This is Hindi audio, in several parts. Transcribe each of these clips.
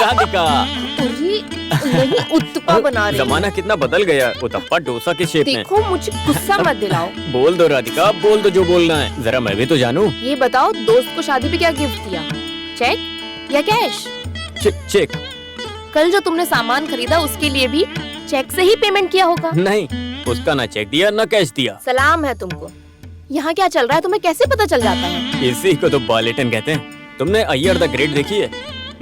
राधिका। नहीं, उत्तपा बना रही हूँ। जमाना कितना बदल गया, उत्तपा डोसा के शेप में। देखो मुझे गुस्सा मत दिलाओ। बोल दो राधिका, बोल दो जो बोलना है, जरा मैं भी तो जानूं। ये बताओ दोस्त को शादी पे क्या गिफ्ट दिया, चेक या कैश? चेक। कल जो तुमने सामान खरीदा उसके लिए भी चेक से ही पेमेंट किया होगा। नहीं, उसका ना चेक दिया ना कैश दिया। सलाम है तुमको। यहाँ क्या चल रहा है तुम्हें कैसे पता चल जाता है? इसी को तो बालेटन कहते हैं। तुमने अय्यर द ग्रेट देखी है?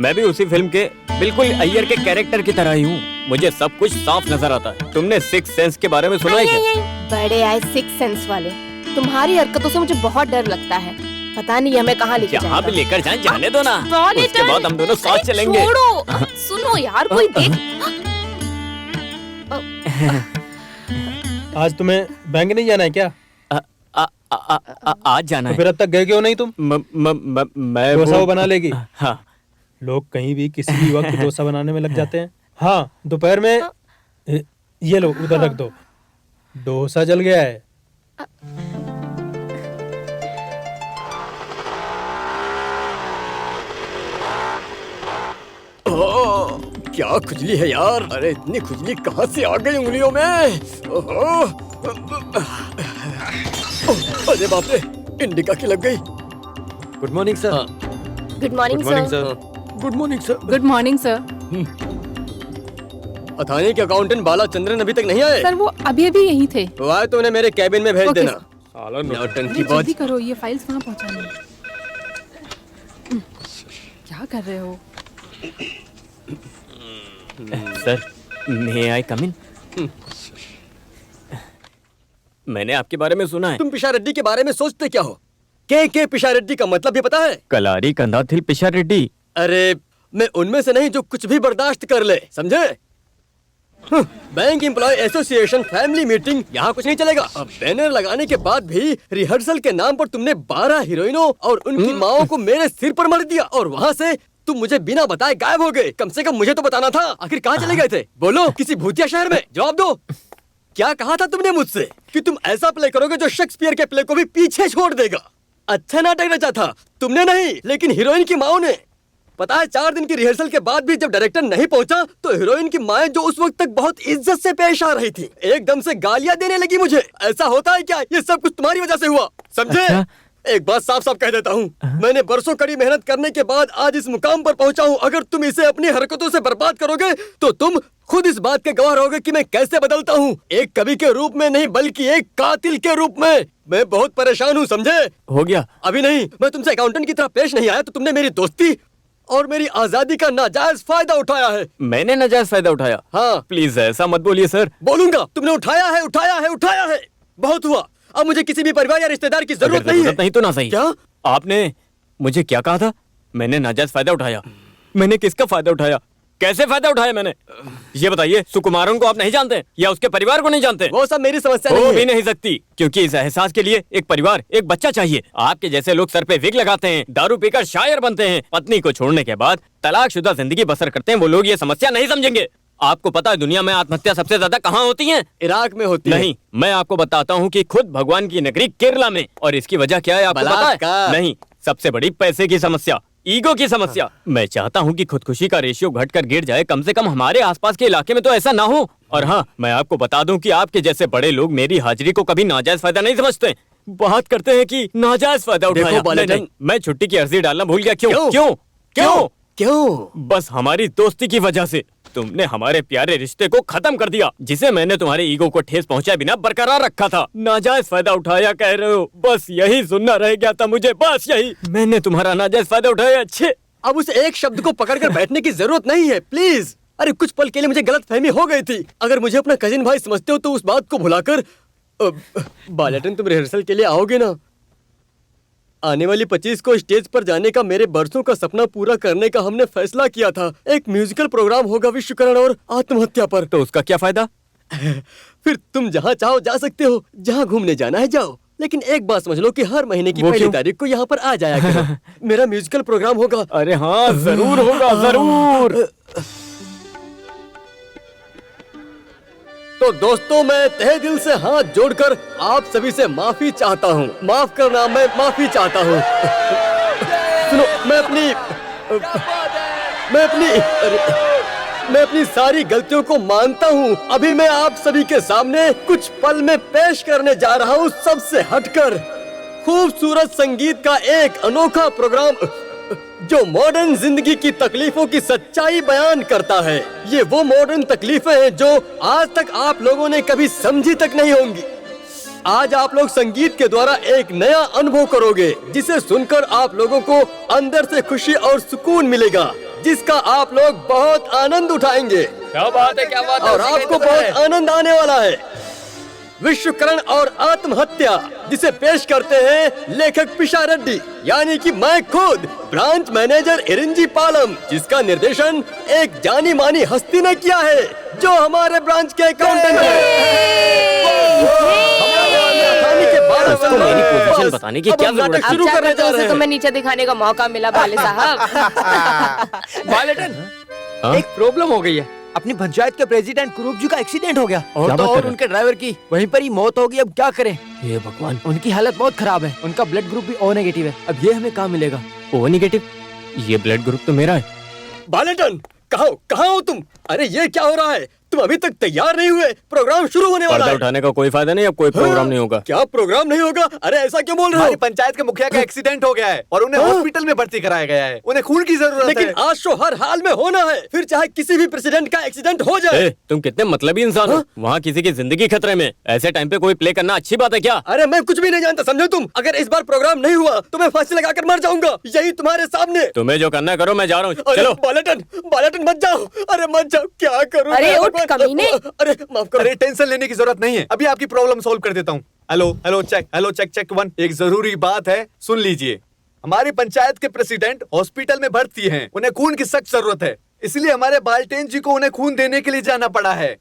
मैं भी उसी फिल्म के बिल्कुल अय्यर के कैरेक्टर की तरह ही हूँ। मुझे सब कुछ साफ नजर आता है। तुमने सिक्स सेंस के बारे में सुना है क्या? बड़े आए सिक्स सेंस वाले। तुम्हारी हरकतों से मुझे बहुत डर लगता है। पता नहीं हमें कहाँ लेके जहाँ भी लेकर जाएं जाने दो ना। उसके बाद हम दोनों साथ चलेंगे। छोड़ो, सुनो यार, कोई देख। आज तुम्हें बैंक नहीं जाना है क्या? आज जाना है। तो फिर अब तक गए क्यों नहीं तुम? मैं डोसा वो बना लेगी। हाँ। लोग कहीं भी किसी भी वक्त डोसा बनाने में लग जाते हैं। हाँ, दोपहर में ये लो उधर रख दो। डोसा जल गया है। क्या खुजली है यार। अरे इतनी खुजली कहाँ से आ गई उंगलियों में। अरे बाप रे, इंडिका की लग गई। Good morning sir. Good morning sir. Good morning sir. Good morning sir. Athani के अकाउंटेंट बालाचंद्रन अभी तक नहीं आए? सर वो अभी अभी यहीं थे। वो आए तो उन्हें मेरे कैबिन में भेज ओके, देना। साला नौटंकी जल्दी बाज। करो, ये फाइल्स वहाँ पहुँचानी है। क्या कर रहे हो? सर, मे आई कम इन? मैंने आपके बारे में सुना है। तुम पिशारेड्डी के बारे में सोचते क्या हो? के पिशारेड्डी का मतलब भी पता है? कलारी कंदाथिल पिशारेड्डी। अरे मैं उनमें से नहीं जो कुछ भी बर्दाश्त कर ले, समझे? Bank employee association family meeting, यहाँ कुछ नहीं चलेगा। अब बैनर लगाने के बाद भी रिहर्सल के नाम पर तुमने 12 हीरोइनों और उनकी माओ को मेरे सिर पर मर दिया, और वहाँ से तुम मुझे बिना बताए गायब हो गए। कम से कम मुझे तो बताना था। आखिर कहाँ चले गए थे? बोलो, किसी भूतिया शहर में? जवाब दो। क्या कहा था तुमने मुझसे कि तुम ऐसा प्ले करोगे जो शेक्सपियर के प्ले को भी पीछे छोड़ देगा? अच्छा नाटक रचा था तुमने नहीं, लेकिन हीरोइन की माओ ने। पता है 4 दिन की रिहर्सल के बाद भी जब डायरेक्टर नहीं पहुंचा तो हीरोइन की माएं, जो उस वक्त तक बहुत इज्जत से पेश आ रही थी, एकदम से गालियां देने लगी मुझे। ऐसा होता है क्या? ये सब कुछ तुम्हारी वजह से हुआ, समझे? अच्छा? एक बात साफ साफ कह देता हूँ, मैंने बरसों कड़ी मेहनत करने के बाद आज इस मुकाम पर पहुंचा हूँ। अगर तुम इसे अपनी हरकतों से बर्बाद करोगे तो तुम खुद इस बात के गवाह रहोगे कि मैं कैसे बदलता हूँ। एक कवि के रूप में नहीं, बल्कि एक कातिल के रूप में। मैं बहुत परेशान हूँ, समझे? हो गया? अभी नहीं। मैं तुमसे अकाउंटेंट की तरह पेश नहीं आया तो तुमने मेरी दोस्ती और मेरी आजादी का नाजायज फायदा उठाया है। मैंने नाजायज फायदा उठाया? हाँ। प्लीज ऐसा मत बोलिए सर। बोलूंगा। तुमने उठाया है, उठाया है, उठाया है। बहुत हुआ। अब मुझे किसी भी परिवार या रिश्तेदार की जरूरत नहीं है। नहीं तो ना सही। क्या आपने मुझे क्या कहा था? मैंने नाजायज फायदा उठाया? मैंने किसका फायदा उठाया? कैसे फायदा उठाया मैंने? ये बताइए। सुकुमारन को आप नहीं जानते या उसके परिवार को नहीं जानते? वो सब मेरी समस्या नहीं हो है। भी नहीं सकती, क्योंकि इस एहसास के लिए एक परिवार, एक बच्चा चाहिए। आपके जैसे लोग सर पे विग लगाते हैं, दारू पीकर शायर बनते हैं, पत्नी को छोड़ने के बाद तलाकशुदा जिंदगी बसर करते हैं, वो लोग ये समस्या नहीं समझेंगे। आपको पता है दुनिया में आत्महत्या सबसे ज्यादा कहाँ होती है? इराक में होती नहीं, मैं आपको बताता हूँ कि खुद भगवान की नगरी केरला में। और इसकी वजह क्या है आपको पता है? नहीं, सबसे बड़ी पैसे की समस्या, ईगो की समस्या। मैं चाहता हूँ कि खुदकुशी का रेशियो घटकर गिर जाए। कम से कम हमारे आसपास के इलाके में तो ऐसा ना हो। और हाँ, मैं आपको बता दूं कि आपके जैसे बड़े लोग मेरी हाजिरी को कभी नाजायज फायदा नहीं समझते। बात करते हैं कि नाजायज फायदा उठाया। नहीं, मैं छुट्टी की अर्जी डालना भूल गया। क्यों क्यों क्यों क्यों? बस हमारी दोस्ती की वजह से। तुमने हमारे प्यारे रिश्ते को खत्म कर दिया, जिसे मैंने तुम्हारे ईगो को ठेस पहुंचाए बिना बरकरार रखा था। नाजायज फायदा उठाया कह रहे हो? बस यही सुनना रह गया था मुझे, बस यही। मैंने तुम्हारा नाजायज फायदा उठाया। अच्छे, अब उस एक शब्द को पकड़कर बैठने की जरूरत नहीं है, प्लीज। अरे कुछ पल के लिए मुझे गलतफहमी हो गई थी। अगर मुझे अपना कजिन भाई समझते हो तो उस बात को भुलाकर बालेटन, तुम रिहर्सल के लिए आओगे ना? आने वाली 25 को स्टेज पर जाने का मेरे बरसों का सपना पूरा करने का हमने फैसला किया था। एक म्यूजिकल प्रोग्राम होगा विश्वकरण और आत्महत्या पर। तो उसका क्या फायदा? फिर तुम जहाँ चाहो जा सकते हो, जहाँ घूमने जाना है जाओ, लेकिन एक बात समझ लो कि हर महीने की पहली तारीख को यहाँ पर आ जाया करो। मेरा म्यूजिकल प्रोग्राम होगा। अरे हाँ, जरूर होगा, जरूर। तो दोस्तों, मैं तहे दिल से हाथ जोड़कर आप सभी से माफी चाहता हूँ। माफ करना, मैं माफी चाहता हूँ। सुनो, मैं अपनी मैं अपनी सारी गलतियों को मानता हूँ। अभी मैं आप सभी के सामने कुछ पल में पेश करने जा रहा हूँ सबसे हटकर खूबसूरत संगीत का एक अनोखा प्रोग्राम जो मॉडर्न जिंदगी की तकलीफों की सच्चाई बयान करता है। ये वो मॉडर्न तकलीफें हैं जो आज तक आप लोगों ने कभी समझी तक नहीं होंगी। आज आप लोग संगीत के द्वारा एक नया अनुभव करोगे जिसे सुनकर आप लोगों को अंदर से खुशी और सुकून मिलेगा, जिसका आप लोग बहुत आनंद उठाएंगे। क्या बात है, क्या बात है। और आपको बहुत आनंद आने वाला है। विश्वकरण और आत्महत्या, जिसे पेश करते हैं लेखक पिशा रेड्डी, यानी कि मैं खुद ब्रांच मैनेजर इरिंजी पालम, जिसका निर्देशन एक जानी मानी हस्ती ने किया है जो हमारे ब्रांच के अकाउंटेंट उसको मेरी पोजीशन बताने की क्या जरूरत है? शुरू करने जा रहे हैं। तुम्हें नीचे दिखाने का मौका मिला भाले साहब। बालेटन, एक प्रॉब्लम हो गई है। अपनी पंचायत के प्रेसिडेंट कुरूप जी का एक्सीडेंट हो गया और तो और उनके ड्राइवर की वहीं पर ही मौत हो गई। अब क्या करें? हे भगवान, उनकी हालत बहुत खराब है। उनका ब्लड ग्रुप भी ओ नेगेटिव है। अब ये हमें कहाँ मिलेगा? O negative? ये ब्लड ग्रुप तो मेरा है। बालेटन, कहाँ हो तुम? अरे ये क्या हो रहा है? तुम अभी तक तैयार नहीं हुए। प्रोग्राम शुरू होने वाला पर्दा है। उठाने का कोई फायदा नहीं, अब कोई प्रोग्राम नहीं होगा। क्या प्रोग्राम नहीं होगा? अरे ऐसा क्यों बोल रहे हो? हमारी पंचायत के मुखिया का एक्सीडेंट हो गया है और उन्हें हॉस्पिटल में भर्ती कराया गया है। उन्हें खून की जरूरत लेकिन है। आज शो हर हाल में होना है, फिर चाहे किसी भी प्रेसिडेंट का एक्सीडेंट हो जाए। तुम कितने मतलबी इंसान हो। वहाँ किसी की जिंदगी खतरे में, ऐसे टाइम पे कोई प्ले करना अच्छी बात है क्या? अरे मैं कुछ भी नहीं जानता, समझो तुम। अगर इस बार प्रोग्राम नहीं हुआ तो मैं फांसी लगाकर मर जाऊंगा, यही तुम्हारे सामने। तुम्हें जो करना है करो, मैं जा रहा हूँ। चलो। बालेटन मत जाओ। अरे मत जाओ, क्या करूं? अरे उठ कमीने। अरे माफ करो। अरे टेंशन लेने की जरूरत नहीं है, अभी आपकी प्रॉब्लम सॉल्व कर देता हूँ। Hello check check 1। एक जरूरी बात है, सुन लीजिए। हमारी पंचायत के प्रेसिडेंट हॉस्पिटल में भर्ती हैं। उन्हें खून की सख्त जरूरत है, इसलिए हमारे बाल्टेन जी को उन्हें खून देने के लिए जाना पड़ा है।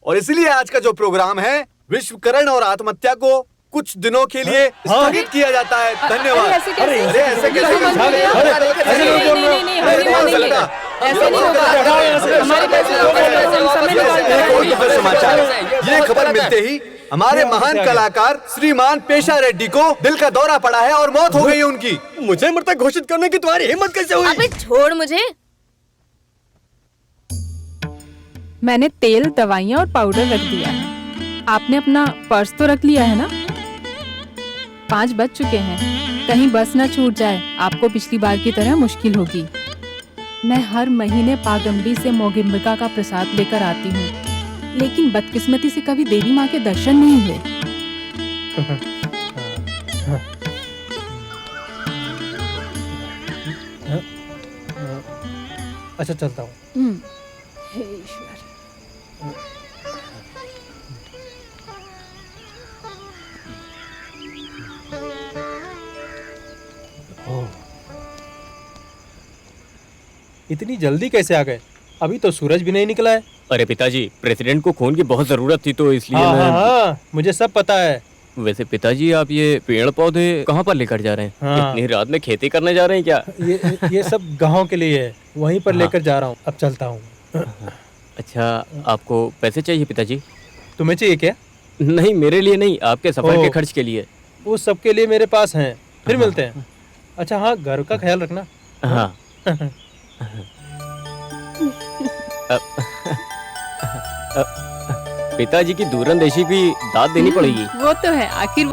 और इसलिए आज का जो प्रोग्राम है विश्वकरण और आत्महत्या को कुछ दिनों के लिए स्थगित किया जाता है। धन्यवाद। ऐसे कैसे? अरे ऐसे कैसे? नहीं, ऐसे नहीं होगा। हमारे पास एक और दुखद समाचार। ये खबर मिलते ही हमारे महान कलाकार श्रीमान पेशा रेड्डी को दिल का दौरा पड़ा है और मौत हो गई है उनकी। मुझे मृतक घोषित करने की तुम्हारी हिम्मत कैसे हुई? अबे छोड़ मुझे। मैंने तेल, दवाइयाँ और पाउडर रख दिया है। आपने अपना पर्स तो रख लिया है ना? 5 बज चुके हैं। कहीं बस न छूट जाए, आपको पिछली बार की तरह मुश्किल होगी। मैं हर महीने पागंबी से मोगिम्बिका का प्रसाद लेकर आती हूँ, लेकिन बदकिस्मती से कभी देवी माँ के दर्शन नहीं हुए। अच्छा चलता हूँ। हे ईश्वर। इतनी जल्दी कैसे आ गए? अभी तो सूरज भी नहीं निकला है। अरे पिताजी, प्रेसिडेंट को खून की बहुत जरूरत थी तो इसलिए हाँ, मुझे सब पता है। वैसे पिताजी, आप ये पेड़ पौधे कहाँ पर लेकर जा रहे हैं? हाँ। इतनी रात में खेती करने जा रहे हैं क्या? ये सब गाँव के लिए है, वहीं पर लेकर जा रहा हूँ। अब चलता हूँ। अच्छा, आपको पैसे चाहिए पिताजी? तुम्हें चाहिए क्या? नहीं, मेरे लिए नहीं, आपके सफर के ओह। खर्च के लिए। वो सबके लिए मेरे पास हैं। फिर मिलते हैं। अच्छा हाँ, घर का ख्याल रखना। हाँ। पिताजी की दूरंदेशी की दाद देनी पड़ेगी। वो तो है, आखिर